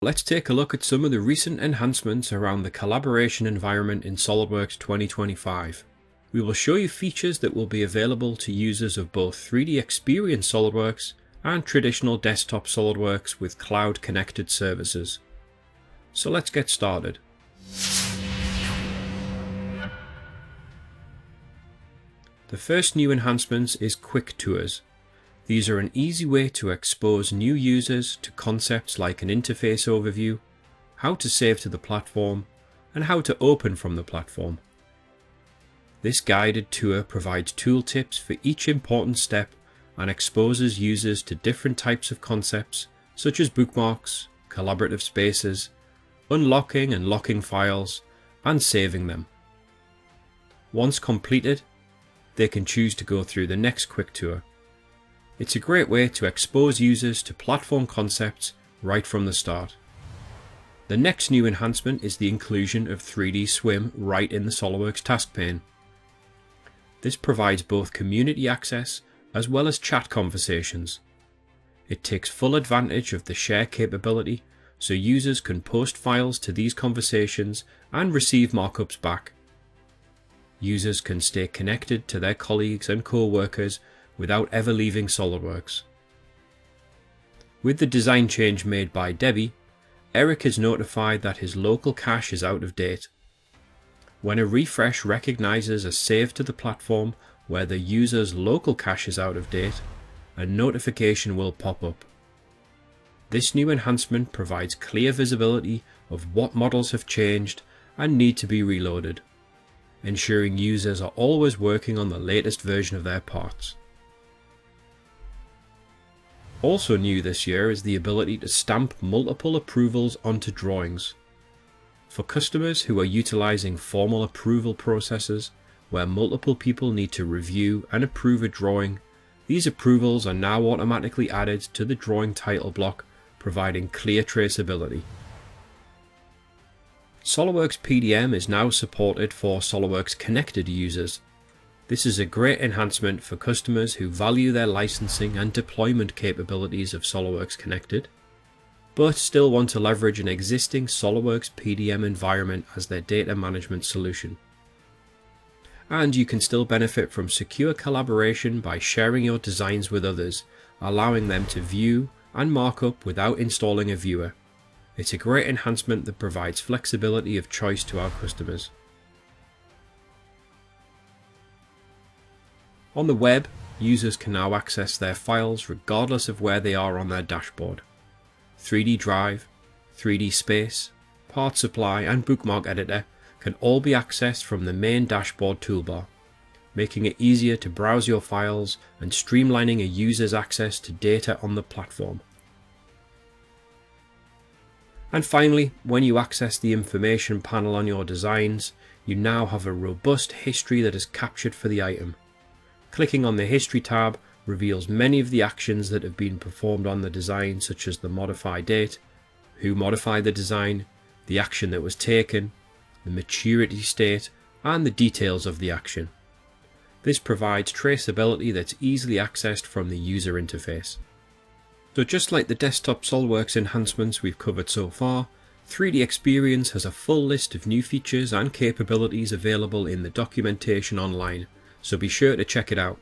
Let's take a look at some of the recent enhancements around the collaboration environment in SOLIDWORKS 2025. We will show you features that will be available to users of both 3DEXPERIENCE SOLIDWORKS and traditional desktop SOLIDWORKS with cloud connected services. So let's get started. The first new enhancement is Quick Tours. These are an easy way to expose new users to concepts like an interface overview, how to save to the platform, and how to open from the platform. This guided tour provides tooltips for each important step and exposes users to different types of concepts such as bookmarks, collaborative spaces, unlocking and locking files, and saving them. Once completed, they can choose to go through the next quick tour. It's a great way to expose users to platform concepts right from the start. The next new enhancement is the inclusion of 3D Swim right in the SOLIDWORKS task pane. This provides both community access as well as chat conversations. It takes full advantage of the share capability so users can post files to these conversations and receive markups back. Users can stay connected to their colleagues and co-workers without ever leaving SOLIDWORKS. With the design change made by Debbie, Eric is notified that his local cache is out of date. When a refresh recognizes a save to the platform where the user's local cache is out of date, a notification will pop up. This new enhancement provides clear visibility of what models have changed and need to be reloaded, ensuring users are always working on the latest version of their parts. Also new this year is the ability to stamp multiple approvals onto drawings. For customers who are utilizing formal approval processes where multiple people need to review and approve a drawing, these approvals are now automatically added to the drawing title block, providing clear traceability. SOLIDWORKS PDM is now supported for SOLIDWORKS Connected users. This is a great enhancement for customers who value their licensing and deployment capabilities of SOLIDWORKS Connected, but still want to leverage an existing SOLIDWORKS PDM environment as their data management solution. And you can still benefit from secure collaboration by sharing your designs with others, allowing them to view and mark up without installing a viewer. It's a great enhancement that provides flexibility of choice to our customers. On the web, users can now access their files regardless of where they are on their dashboard. 3D Drive, 3D Space, Part Supply and Bookmark Editor can all be accessed from the main dashboard toolbar, making it easier to browse your files and streamlining a user's access to data on the platform. And finally, when you access the information panel on your designs, you now have a robust history that is captured for the item. Clicking on the History tab reveals many of the actions that have been performed on the design, such as the modify date, who modified the design, the action that was taken, the maturity state, and the details of the action. This provides traceability that's easily accessed from the user interface. So just like the desktop SOLIDWORKS enhancements we've covered so far, 3DEXPERIENCE has a full list of new features and capabilities available in the documentation online, so be sure to check it out.